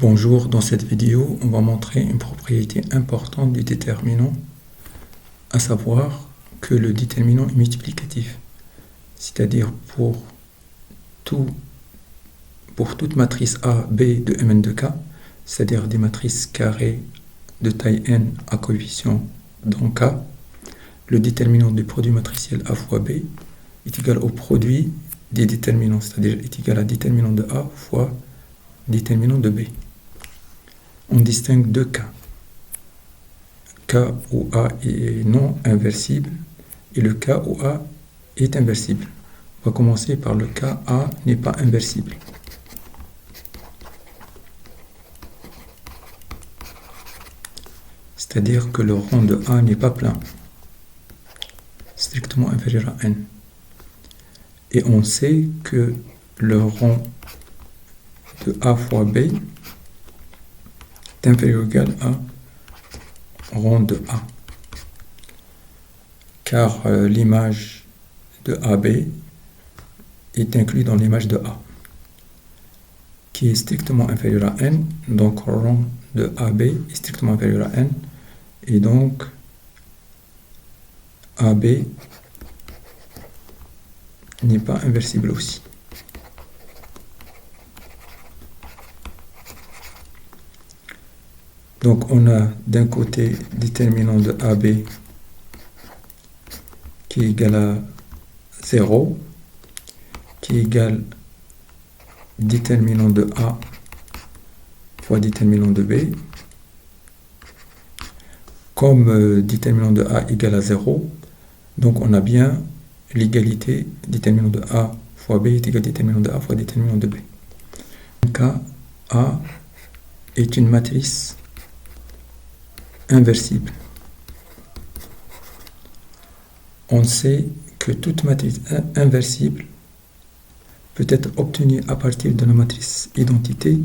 Bonjour, dans cette vidéo, on va montrer une propriété importante du déterminant, à savoir que le déterminant est multiplicatif. C'est-à-dire pour toute matrice A, B de Mn de K, c'est-à-dire des matrices carrées de taille n à coefficient dans K, le déterminant du produit matriciel A fois B est égal au produit des déterminants, c'est-à-dire est égal à déterminant de A fois déterminant de B. On distingue deux cas. Cas où A est non inversible et le cas où A est inversible. On va commencer par le cas A n'est pas inversible. C'est-à-dire que le rang de A n'est pas plein, strictement inférieur à n. Et on sait que le rang de A fois B est inférieur ou égal à rang de A. Car l'image de AB est inclue dans l'image de A, qui est strictement inférieure à n. Donc rang de AB est strictement inférieur à n. Et donc AB n'est pas inversible aussi. Donc on a d'un côté déterminant de AB qui est égal à 0, qui est égal déterminant de A fois déterminant de B. Comme déterminant de A égale à 0, donc on a bien l'égalité déterminant de A fois B est égal à déterminant de A fois déterminant de B. Cas A est une matrice inversible. On sait que toute matrice inversible peut être obtenue à partir de la matrice identité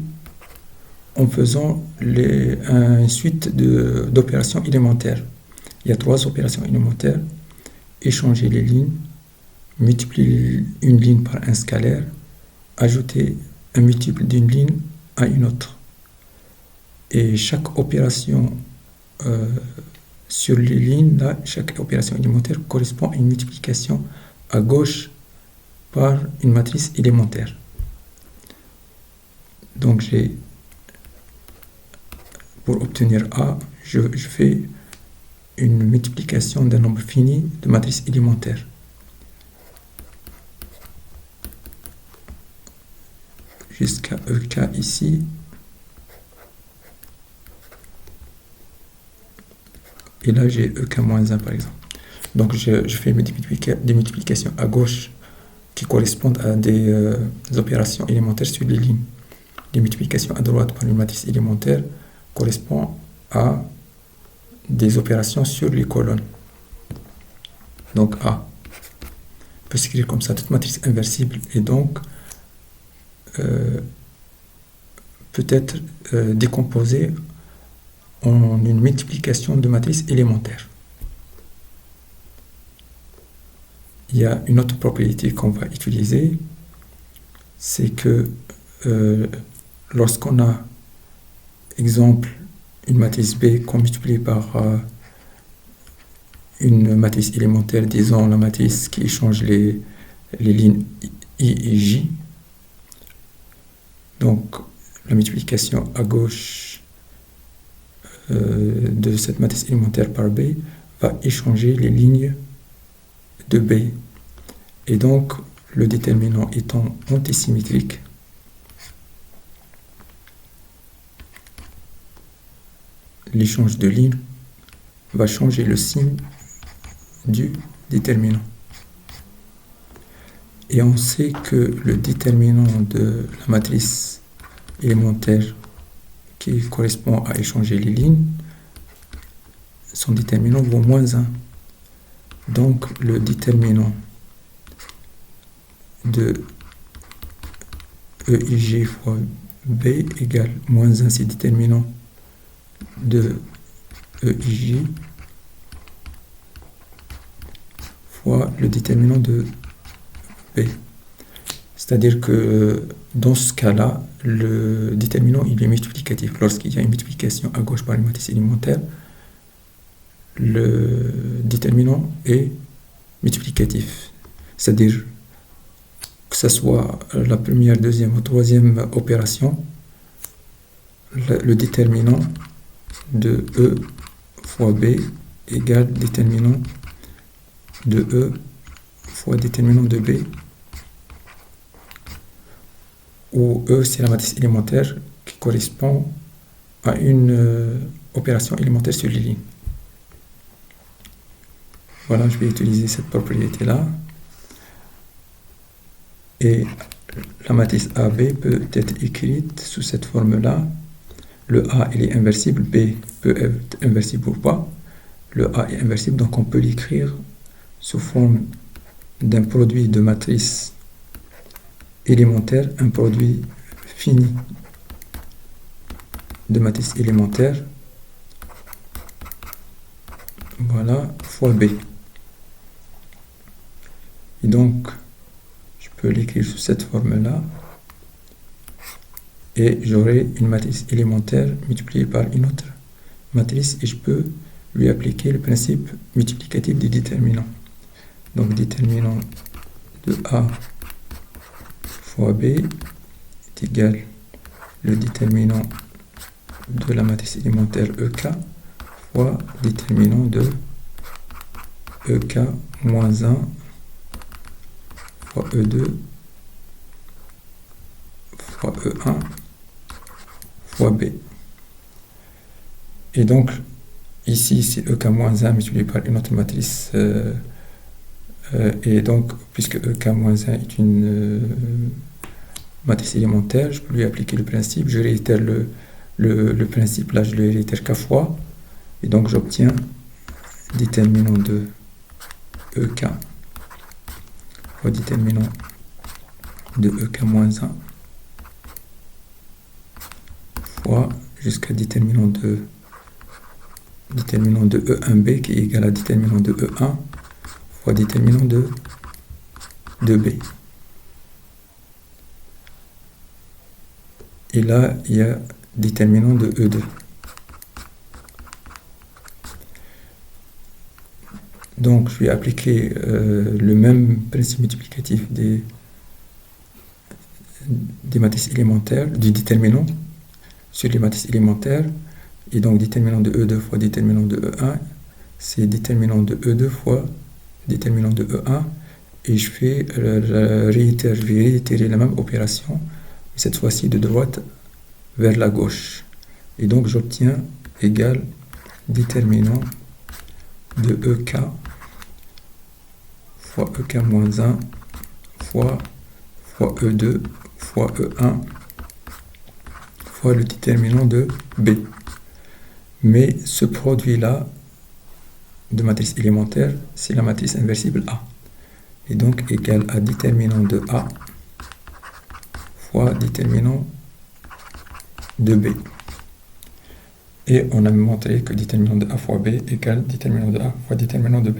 en faisant une suite d'opérations élémentaires. Il y a 3 opérations élémentaires: échanger les lignes, multiplier une ligne par un scalaire, ajouter un multiple d'une ligne à une autre. Et chaque opération sur les lignes, là, chaque opération élémentaire correspond à une multiplication à gauche par une matrice élémentaire. Donc pour obtenir A, je fais une multiplication d'un nombre fini de matrices élémentaires. Jusqu'à EK ici. Et là, j'ai EK-1 par exemple. Donc, je fais des multiplications à gauche qui correspondent à des opérations élémentaires sur les lignes. Les multiplications à droite par une matrice élémentaire correspondent à des opérations sur les colonnes. Donc, A. On peut s'écrire comme ça, toute matrice inversible et donc peut être décomposée en une multiplication de matrices élémentaires. Il y a une autre propriété qu'on va utiliser, c'est que lorsqu'on a, exemple, une matrice B qu'on multiplie par une matrice élémentaire, disons la matrice qui échange les lignes I et J, donc la multiplication à gauche de cette matrice élémentaire par B va échanger les lignes de B. Et donc, le déterminant étant antisymétrique, l'échange de lignes va changer le signe du déterminant. Et on sait que le déterminant de la matrice élémentaire qui correspond à échanger les lignes, son déterminant vaut -1. Donc le déterminant de EIG fois B égale -1, c'est déterminant de EIG fois le déterminant de B. C'est-à-dire que dans ce cas-là, le déterminant il est multiplicatif. Lorsqu'il y a une multiplication à gauche par une matrice élémentaire, le déterminant est multiplicatif. C'est-à-dire que ce soit la première, deuxième ou troisième opération, le déterminant de E fois B égale déterminant de E fois déterminant de B, où E c'est la matrice élémentaire qui correspond à une opération élémentaire sur les lignes. Voilà, je vais utiliser cette propriété-là. Et la matrice AB peut être écrite sous cette forme-là. Le A, il est inversible, B peut être inversible ou pas. Le A est inversible, donc on peut l'écrire sous forme d'un produit de matrice élémentaire, un produit fini de matrice élémentaire, voilà, fois B. Et donc, je peux l'écrire sous cette forme-là, et j'aurai une matrice élémentaire multipliée par une autre matrice, et je peux lui appliquer le principe multiplicatif des déterminants. Donc, déterminant de A fois B est égal le déterminant de la matrice élémentaire EK fois déterminant de EK moins 1 fois E2 fois E1 fois B. Et donc, ici, c'est EK moins 1 multiplié par une autre matrice. Et donc, puisque EK moins 1 est une matrice élémentaire, je peux lui appliquer le principe. Je réitère le principe, là, je le réitère qu'à fois. Et donc, j'obtiens déterminant de EK fois déterminant de EK moins 1 fois jusqu'à déterminant de E1B qui est égal à déterminant de E1 fois déterminant de B. Et là, il y a déterminant de E2. Donc, je vais appliquer le même principe multiplicatif des matrices élémentaires, du déterminant sur les matrices élémentaires. Et donc, déterminant de E2 fois déterminant de E1, c'est déterminant de E2 fois déterminant de E1. Et je vais réitérer la même opération, cette fois-ci de droite vers la gauche. Et donc, j'obtiens égal déterminant de EK fois EK moins 1 fois E2 fois E1 fois le déterminant de B. Mais ce produit-là de matrice élémentaire, c'est la matrice inversible A. Et donc égal à déterminant de A fois déterminant de B. Et on a montré que déterminant de A fois B égale déterminant de A fois déterminant de B.